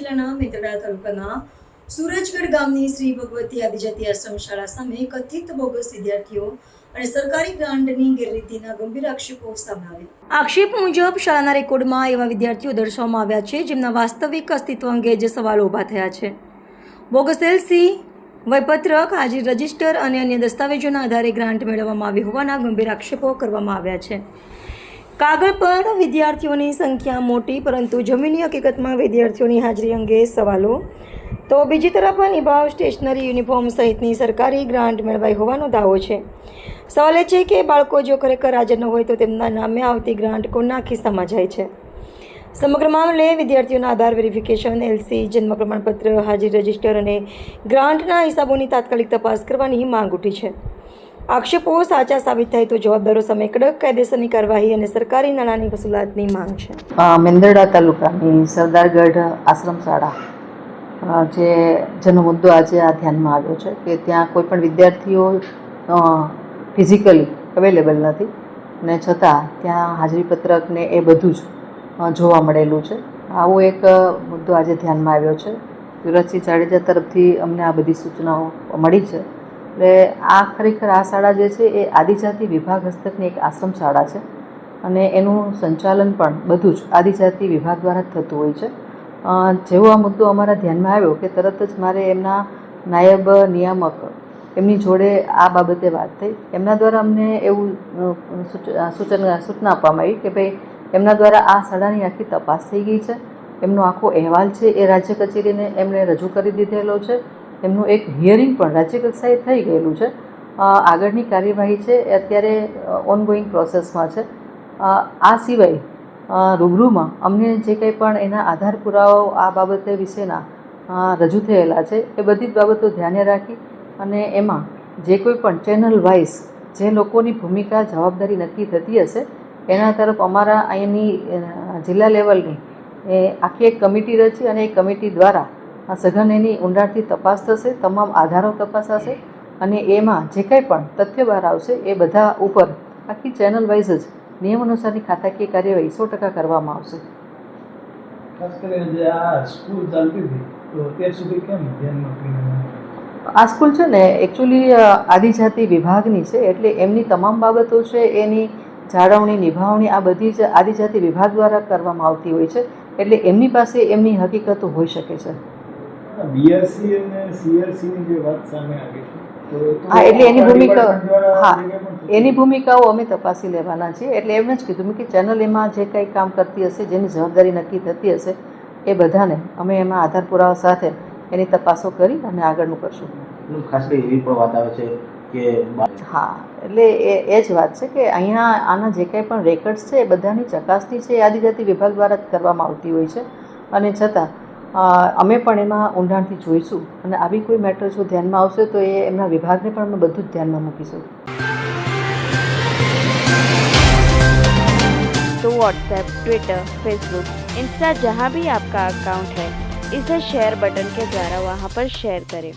જિલ્લાના મેંદરડા તાલુકાના સુરજગઢ ગામની શ્રી ભગવતી આદિજાતિ આશ્રમ શાળા સામે કથિત બોગસ વિદ્યાર્થીઓ અને સરકારી ગ્રાન્ટની ગેરરીતિના ગંભીર આક્ષેપો સામે આવ્યા। આક્ષેપ મુજબ શાળાના રેકોર્ડમાં એવા વિદ્યાર્થીઓ દર્શાવવામાં આવ્યા છે જેમના વાસ્તવિક અસ્તિત્વ અંગે જ સવાલો ઊભા થયા છે। બોગસ એલસી, વયપત્રક, હાજરી રજિસ્ટર અને અન્ય દસ્તાવેજોના આધારે ગ્રાન્ટ મેળવવામાં આવી હોવાના ગંભીર આક્ષેપો કરવામાં આવ્યા છે। કાગળ પર વિદ્યાર્થીઓની સંખ્યા મોટી, પરંતુ જમીની હકીકતમાં વિદ્યાર્થીઓની હાજરી અંગે સવાલો। તો બીજી તરફ નિભાવ, સ્ટેશનરી, યુનિફોર્મ સહિતની સરકારી ગ્રાન્ટ મેળવાઈ હોવાનો દાવો છે। સવાલ એ છે કે બાળકો જો ખરેખર હાજર ન હોય તો તેમના નામે આવતી ગ્રાન્ટ કોના ખિસ્સામાં જાય છે? સમગ્ર મામલે વિદ્યાર્થીઓના આધાર વેરિફિકેશન, એલસી, જન્મ પ્રમાણપત્ર, હાજરી રજિસ્ટર અને ગ્રાન્ટના હિસાબોની તાત્કાલિક તપાસ કરવાની માંગ ઉઠી છે। આક્ષેપો સાચા સાબિત થાય તો જવાબદારો સામે કડક કાયદેસરની કાર્યવાહી અને સરકારી નાણાંની વસૂલાતની માંગ છે। મેંદરડા તાલુકાની સરદારગઢ આશ્રમ શાળા જેનો મુદ્દો આજે આ ધ્યાનમાં આવ્યો છે કે ત્યાં કોઈ પણ વિદ્યાર્થીઓ ફિઝિકલી અવેલેબલ નથી ને છતાં ત્યાં હાજરીપત્રક ને એ બધું જ જોવા મળેલું છે। આવો એક મુદ્દો આજે ધ્યાનમાં આવ્યો છે। યુવરાજસિંહ જાડેજા તરફથી અમને આ બધી સૂચનાઓ મળી છે। એટલે આ ખરેખર આ શાળા જે છે એ આદિજાતિ વિભાગ હસ્તકની એક આશ્રમ શાળા છે અને એનું સંચાલન પણ બધું જ આદિજાતિ વિભાગ દ્વારા જ થતું હોય છે। જેવો આ મુદ્દો અમારા ધ્યાનમાં આવ્યો કે તરત જ મારે એમના નાયબ નિયામક એમની જોડે આ બાબતે વાત થઈ। એમના દ્વારા અમને એવું સૂચના આપવામાં આવી કે ભાઈ એમના દ્વારા આ શાળાની આખી તપાસ થઈ ગઈ છે, એમનો આખો અહેવાલ છે એ રાજ્ય કચેરીને એમણે રજૂ કરી દીધેલો છે, એમનું એક હિયરિંગ પણ રાજ્ય કક્ષાએ થઈ ગયેલું છે। આગળની કાર્યવાહી છે એ અત્યારે ઓનગોઈંગ પ્રોસેસમાં છે। આ સિવાય રૂબરૂમાં અમને જે કંઈ પણ એના આધાર પુરાવાઓ આ બાબતે વિશેના રજૂ થયેલા છે એ બધી જ બાબતો ધ્યાને રાખી અને એમાં જે કોઈ પણ ચેનલ વાઇઝ જે લોકોની ભૂમિકા જવાબદારી નક્કી થતી હશે એના તરફ અમારા અહીંની જિલ્લા લેવલની એ આખી એક કમિટી રચી અને એ કમિટી દ્વારા સઘન એની ઊંડાણથી તપાસ થશે, તમામ આધારો તપાસાશે અને એમાં જે કંઈ પણ તથ્ય બહાર આવશે એ બધા ઉપર આખી ચેનલ વાઇઝ જ નિયમ અનુસારની ખાતાકીય કાર્યવાહી 100% કરવામાં આવશે। ખાસ કરીને જે આ સ્કૂલ ચાલતી હતી તો અત્યાર સુધી કેમ ધ્યાનમાં આ સ્કૂલ છે ને એકચ્યુઅલી આદિજાતિ વિભાગની છે એટલે એમની તમામ બાબતો છે એની જાળવણી, નિભાવણી આ બધી જ આદિજાતિ વિભાગ દ્વારા કરવામાં આવતી હોય છે એટલે એમની પાસે એમની હકીકતો હોઈ શકે છે। બીઆરસી અને સીઆરસીની જે વાત સામે આવી છે હા એટલે એની ભૂમિકાઓ અમે તપાસી લેવાના છીએ। એટલે એમ જ કીધું કે ચેનલ એમાં જે કંઈ કામ કરતી હશે, જેની જવાબદારી નક્કી થતી હશે એ બધાને અમે એમાં આધાર પુરાવા સાથે એની તપાસો કરી અને આગળનું કરશું। ખાસ કરી એવી પણ વાત આવે છે કે હા એટલે એ જ વાત છે કે અહીંયા આના જે કંઈ પણ રેકર્ડ્સ છે એ બધાની ચકાસણી છે એ આદિજાતિ વિભાગ દ્વારા જ કરવામાં આવતી હોય છે અને છતાં અમે પણ એમાં ઊંડાણથી જોઈશું અને આવી કોઈ મેટર જો ધ્યાનમાં આવશે તો એ એમના વિભાગને પણ અમે બધું જ ધ્યાનમાં મૂકીશું। तो व्हाट्सएप, ट्विटर, फेसबुक, इंस्टा जहाँ भी आपका अकाउंट है इसे शेयर बटन के द्वारा वहाँ पर शेयर करें।